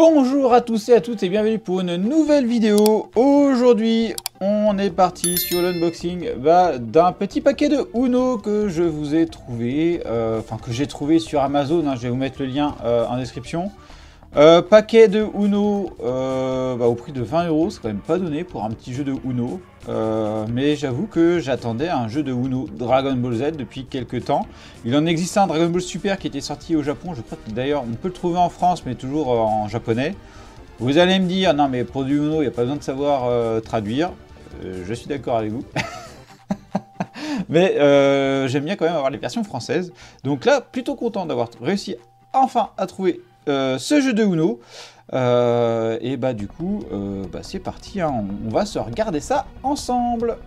Bonjour à tous et à toutes et bienvenue pour une nouvelle vidéo. Aujourd'hui, on est parti sur l'unboxing d'un petit paquet de Uno que je vous ai trouvé, que j'ai trouvé sur Amazon. Je vais vous mettre le lien en description. Paquet de Uno au prix de 20 €, c'est quand même pas donné pour un petit jeu de Uno. Mais j'avoue que j'attendais un jeu de Uno Dragon Ball Z depuis quelques temps. Il en existait un Dragon Ball Super qui était sorti au Japon. Je crois que d'ailleurs on peut le trouver en France mais toujours en japonais. Vous allez me dire, non mais pour du Uno il n'y a pas besoin de savoir traduire. Je suis d'accord avec vous. Mais j'aime bien quand même avoir les versions françaises. Donc là, plutôt content d'avoir réussi enfin à trouver ce jeu de Uno. Et du coup, c'est parti, hein, on va se regarder ça ensemble.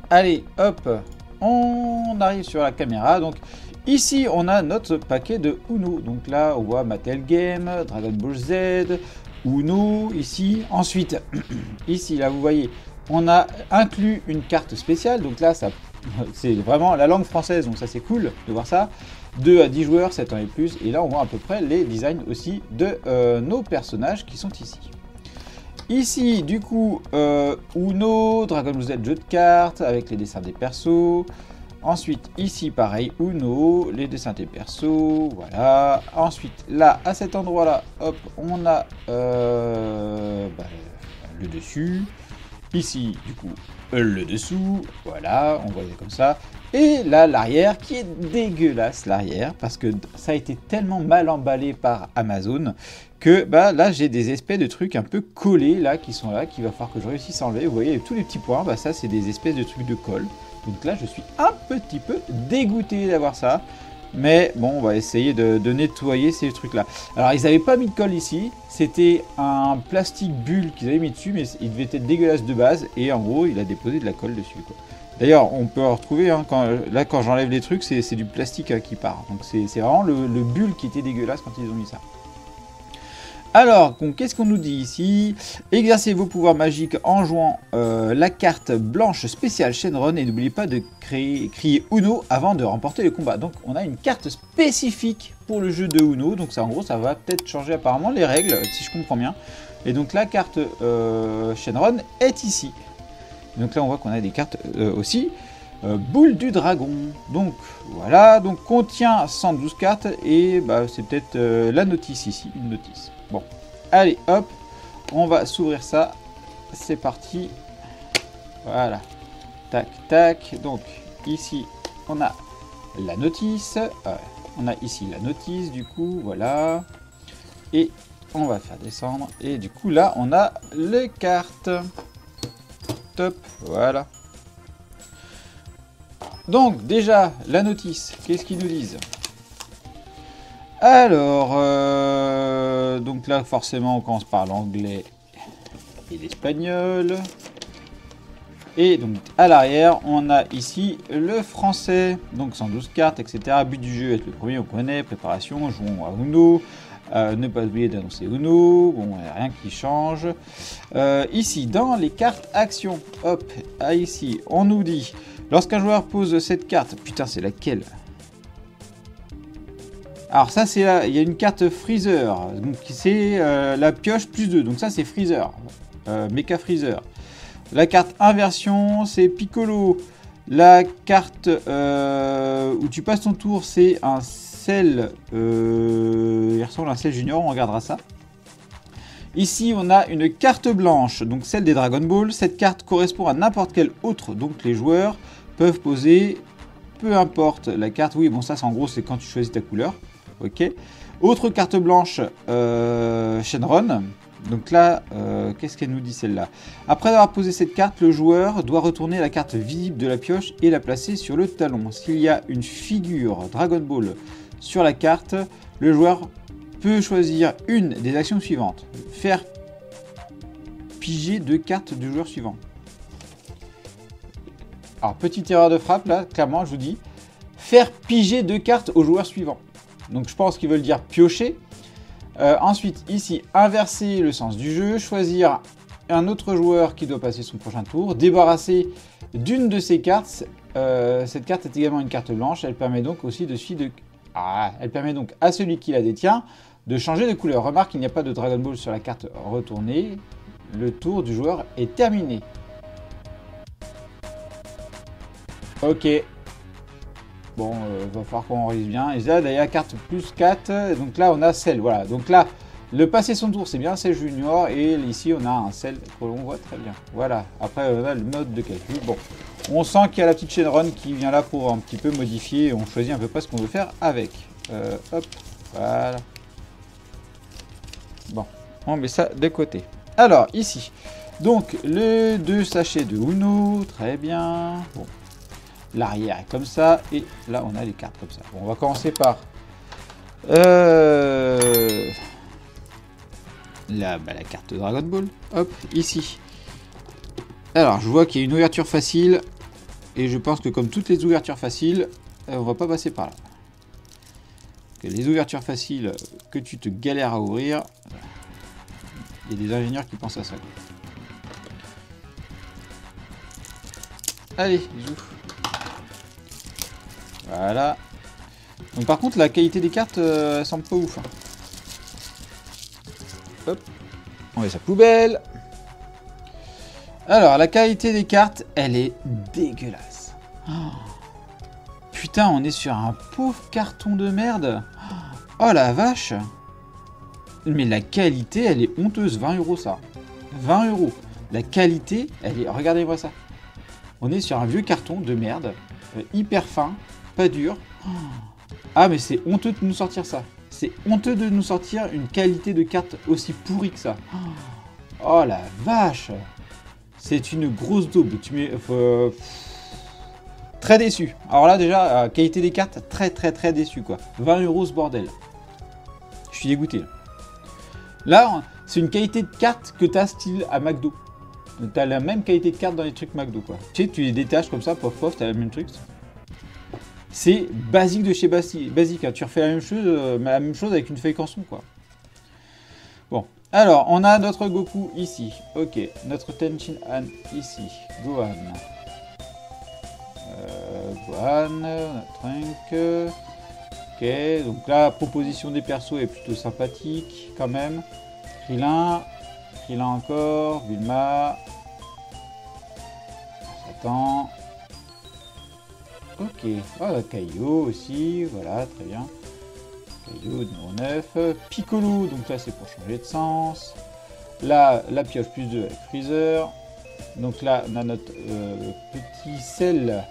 Allez, hop, on arrive sur la caméra. Donc ici, on a notre paquet de Uno. Donc là, on voit Mattel Game, Dragon Ball Z, Uno ici. Ensuite, ici, là, vous voyez, on a inclus une carte spéciale. Donc là, ça, c'est vraiment la langue française. Donc ça, c'est cool de voir ça. 2 à 10 joueurs, 7 ans et plus. Et là, on voit à peu près les designs aussi de nos personnages qui sont ici. Ici, du coup, Uno, Dragon Ball Z, jeu de cartes avec les dessins des persos. Ensuite, ici, pareil, Uno, les dessins des persos. Voilà. Ensuite, là, à cet endroit-là, hop, on a le dessus. Ici, du coup, le dessous. Voilà, on voit comme ça. Et là, l'arrière, qui est dégueulasse, l'arrière, parce que ça a été tellement mal emballé par Amazon, que là, j'ai des espèces de trucs un peu collés, là, qui sont là, qu'il va falloir que je réussisse à enlever. Vous voyez, tous les petits points, ça, c'est des espèces de trucs de colle. Donc là, je suis un petit peu dégoûté d'avoir ça. Mais bon, on va essayer de nettoyer ces trucs-là. Alors, ils n'avaient pas mis de colle ici. C'était un plastique bulle qu'ils avaient mis dessus, mais il devait être dégueulasse de base. Et en gros, il a déposé de la colle dessus, quoi. D'ailleurs, on peut en retrouver, hein, quand j'enlève les trucs, c'est du plastique qui part. Donc c'est vraiment le bulle qui était dégueulasse quand ils ont mis ça. Alors, qu'est-ce qu'on nous dit ici? Exercez vos pouvoirs magiques en jouant la carte blanche spéciale Shenron et n'oubliez pas de crier Uno avant de remporter le combat. Donc on a une carte spécifique pour le jeu de Uno. Donc ça, en gros, ça va peut-être changer apparemment les règles, si je comprends bien. Et donc la carte Shenron est ici. Donc là on voit qu'on a des cartes aussi. Boule du dragon. Donc voilà, donc contient 112 cartes et c'est peut-être la notice ici, une notice. Bon, allez hop, on va s'ouvrir ça. C'est parti. Voilà. Tac, tac. Donc ici on a la notice. On a ici la notice du coup, voilà. Et on va faire descendre. Et du coup là on a les cartes. Top, voilà. Donc déjà, la notice, qu'est-ce qu'ils nous disent? Alors, donc là forcément on commence par l'anglais et l'espagnol. Et donc à l'arrière, on a ici le français, donc 112 cartes, etc. But du jeu, être le premier, on connaît, préparation, jouons à Uno. Ne pas oublier d'annoncer Uno, bon, il n'y a rien qui change. Ici, dans les cartes actions, hop, ici, on nous dit, lorsqu'un joueur pose cette carte, putain, c'est laquelle? Alors ça, c'est là, il y a une carte Freezer, donc c'est la pioche plus 2, donc ça c'est Freezer, Mecha Freezer. La carte inversion, c'est Piccolo. La carte où tu passes ton tour, c'est un Cell, il ressemble à un Cell Junior, on regardera ça. Ici, on a une carte blanche, donc celle des Dragon Ball. Cette carte correspond à n'importe quelle autre, donc les joueurs peuvent poser, peu importe la carte. Oui, bon, ça, en gros, c'est quand tu choisis ta couleur. Ok. Autre carte blanche, Shenron. Donc là, qu'est-ce qu'elle nous dit celle-là? Après avoir posé cette carte, le joueur doit retourner la carte visible de la pioche et la placer sur le talon. S'il y a une figure Dragon Ball sur la carte, le joueur peut choisir une des actions suivantes. Faire piger 2 cartes du joueur suivant. Alors, petite erreur de frappe, là, clairement, je vous dis. Faire piger 2 cartes au joueur suivant. Donc, je pense qu'ils veulent dire piocher. Ensuite, ici, inverser le sens du jeu. Choisir un autre joueur qui doit passer son prochain tour. Débarrasser d'une de ces cartes. Cette carte est également une carte blanche. Elle permet donc aussi de suivre... elle permet donc à celui qui la détient de changer de couleur. Remarque qu'il n'y a pas de Dragon Ball sur la carte retournée. Le tour du joueur est terminé. Ok. Bon, va falloir qu'on réalise bien. Et là, d'ailleurs, carte plus 4. Donc là, on a Cell. Voilà. Donc là, le passer son tour, c'est bien Cell Junior. Et ici, on a un Cell que l'on voit très bien. Voilà. Après, on a le mode de calcul. Bon. On sent qu'il y a la petite Shenron qui vient là pour un petit peu modifier. On choisit un peu près ce qu'on veut faire avec. Hop. Voilà. Bon. On met ça de côté. Alors, ici. Donc, le 2 sachets de Uno. Très bien. Bon. L'arrière est comme ça, et là on a les cartes comme ça. Bon, on va commencer par la carte de Dragon Ball. Hop, ici. Alors, je vois qu'il y a une ouverture facile, et je pense que comme toutes les ouvertures faciles, on va pas passer par là. Que les ouvertures faciles que tu te galères à ouvrir, il y a des ingénieurs qui pensent à ça. Allez, bisous. Voilà. Donc par contre la qualité des cartes elle semble pas ouf. Hein. Hop. On met sa poubelle. Alors la qualité des cartes elle est dégueulasse. Oh. Putain on est sur un pauvre carton de merde. Oh la vache. Mais la qualité elle est honteuse. 20 € ça. 20 €. La qualité elle est... Regardez-moi ça. On est sur un vieux carton de merde. Hyper fin. Pas dur. Ah mais c'est honteux de nous sortir ça. C'est honteux de nous sortir une qualité de carte aussi pourrie que ça. Oh la vache. C'est une grosse daube. Tu mets... Très déçu. Alors là déjà, qualité des cartes, très déçu quoi. 20 € ce bordel. Je suis dégoûté. Là, c'est une qualité de carte que t'as style à McDo. T'as la même qualité de carte dans les trucs McDo quoi. Tu sais, tu les détaches comme ça, pof, t'as le même truc. C'est basique de chez basique. Hein. Tu refais la même chose avec une feuille canson, quoi. Bon. Alors, on a notre Goku ici. Ok. Notre Tenchin Han ici. Gohan. Gohan. Notre Trunk. Ok. Donc là, la proposition des persos est plutôt sympathique, quand même. Krillin. Krillin encore. Bulma. Satan. Ok, voilà, Kaio aussi, voilà, très bien. Kaio numéro 9. Piccolo, donc là c'est pour changer de sens. Là, la pioche plus 2 avec Freezer. Donc là, on a notre petit Cell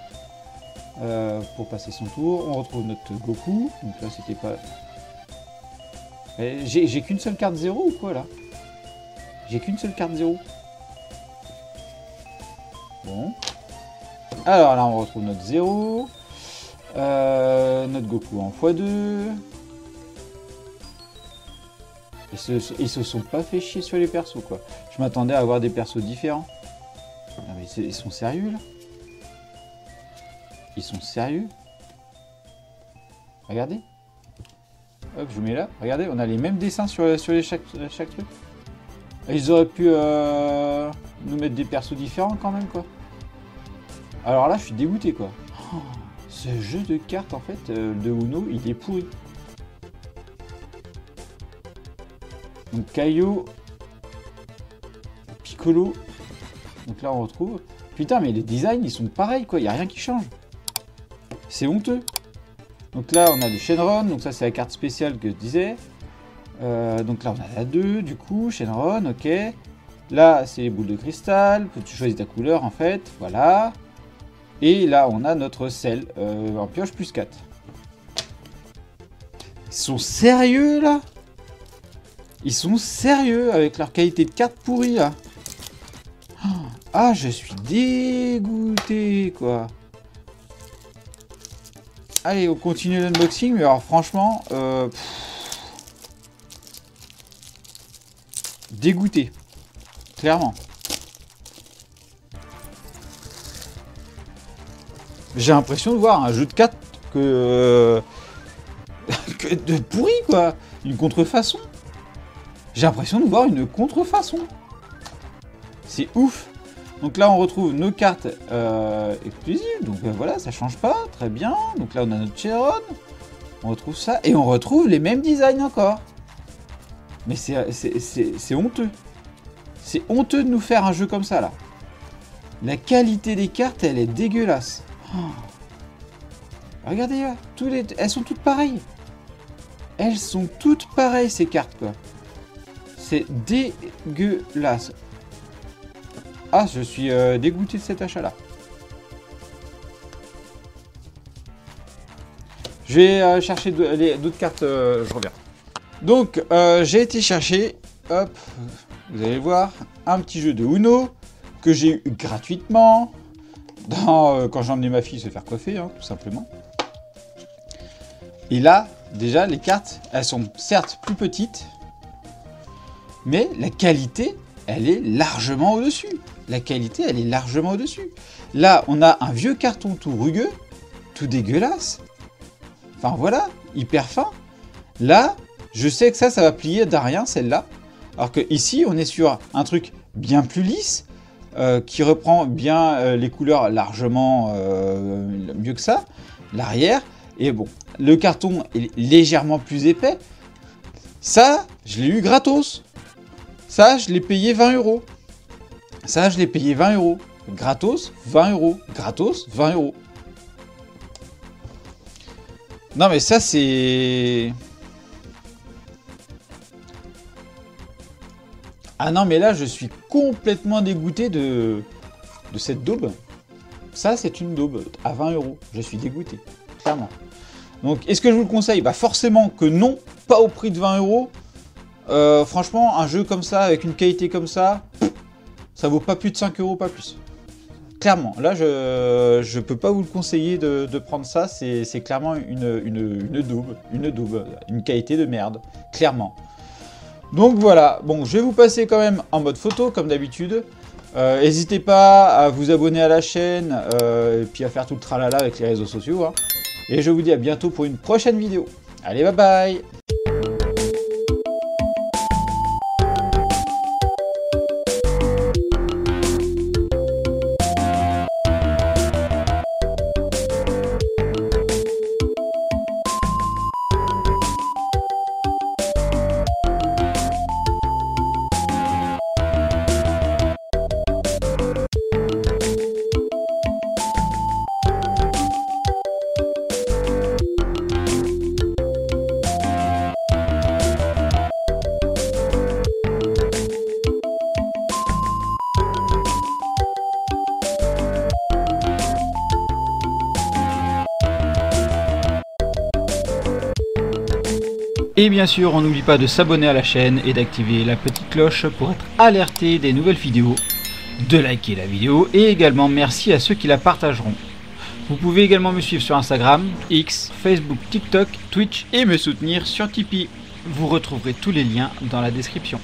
pour passer son tour. On retrouve notre Goku. Donc là, c'était pas... J'ai qu'une seule carte 0 ou quoi là? J'ai qu'une seule carte 0. Bon. Alors là, on retrouve notre 0. Notre Goku en x2. Ils se sont pas fait chier sur les persos, quoi. Je m'attendais à avoir des persos différents. Non, mais ils sont sérieux, là? Ils sont sérieux? Regardez. Hop, je vous mets là. Regardez, on a les mêmes dessins sur chaque truc. Ils auraient pu nous mettre des persos différents, quand même, quoi. Alors là, je suis dégoûté, quoi. Oh, ce jeu de cartes, en fait, de Uno, il est pourri. Donc, Kaio. Piccolo. Donc là, on retrouve... Putain, mais les designs, ils sont pareils, quoi. Il n'y a rien qui change. C'est honteux. Donc là, on a les Shenron. Donc ça, c'est la carte spéciale que je disais. Donc là, on a la 2, du coup. Shenron, ok. Là, c'est les boules de cristal. Tu choisis ta couleur, en fait. Voilà. Et là, on a notre Cell en pioche plus 4. Ils sont sérieux, là? Ils sont sérieux avec leur qualité de carte pourrie, là. Ah, je suis dégoûté, quoi. Allez, on continue l'unboxing. Mais alors, franchement... dégoûté. Clairement. J'ai l'impression de voir un jeu de cartes que de pourri, quoi. Une contrefaçon. J'ai l'impression de voir une contrefaçon. C'est ouf. Donc là, on retrouve nos cartes exclusives. Donc voilà, ça change pas. Très bien. Donc là, on a notre Shenron. On retrouve ça. Et on retrouve les mêmes designs encore. Mais c'est honteux. C'est honteux de nous faire un jeu comme ça, là. La qualité des cartes, elle est dégueulasse. Oh. Regardez là, elles sont toutes pareilles. Elles sont toutes pareilles, ces cartes, quoi. C'est dégueulasse. Ah, je suis dégoûté de cet achat-là. Je vais chercher d'autres cartes, je reviens. Donc, j'ai été chercher, hop, vous allez voir, un petit jeu de Uno que j'ai eu gratuitement quand j'ai emmené ma fille se faire coiffer, hein, tout simplement. Et là, déjà, les cartes, elles sont certes plus petites, mais la qualité, elle est largement au-dessus. La qualité, elle est largement au-dessus. Là, on a un vieux carton tout rugueux, tout dégueulasse. Enfin, voilà, hyper fin. Là, je sais que ça va plier d'un rien, celle-là. Alors que ici, on est sur un truc bien plus lisse, qui reprend bien les couleurs largement mieux que ça. L'arrière, et bon, le carton est légèrement plus épais. Ça, je l'ai eu gratos. Ça, je l'ai payé 20 €. Ça, je l'ai payé 20 €. Gratos, 20 €. Gratos, 20 €. Non, mais ça, c'est... Ah non, mais là, je suis complètement dégoûté de cette daube. Ça, c'est une daube à 20 €. Je suis dégoûté, clairement. Donc, est-ce que je vous le conseille? Bah forcément que non, pas au prix de 20 €. Franchement, un jeu comme ça, avec une qualité comme ça, ça vaut pas plus de 5 €, pas plus. Clairement, là, je peux pas vous le conseiller de prendre ça. C'est clairement une daube, une qualité de merde, clairement. Donc voilà, bon, je vais vous passer quand même en mode photo, comme d'habitude. N'hésitez pas à vous abonner à la chaîne, et puis à faire tout le tralala avec les réseaux sociaux. Hein. Et je vous dis à bientôt pour une prochaine vidéo. Allez, bye bye! Et bien sûr, on n'oublie pas de s'abonner à la chaîne et d'activer la petite cloche pour être alerté des nouvelles vidéos, de liker la vidéo et également merci à ceux qui la partageront. Vous pouvez également me suivre sur Instagram, X, Facebook, TikTok, Twitch et me soutenir sur Tipeee. Vous retrouverez tous les liens dans la description.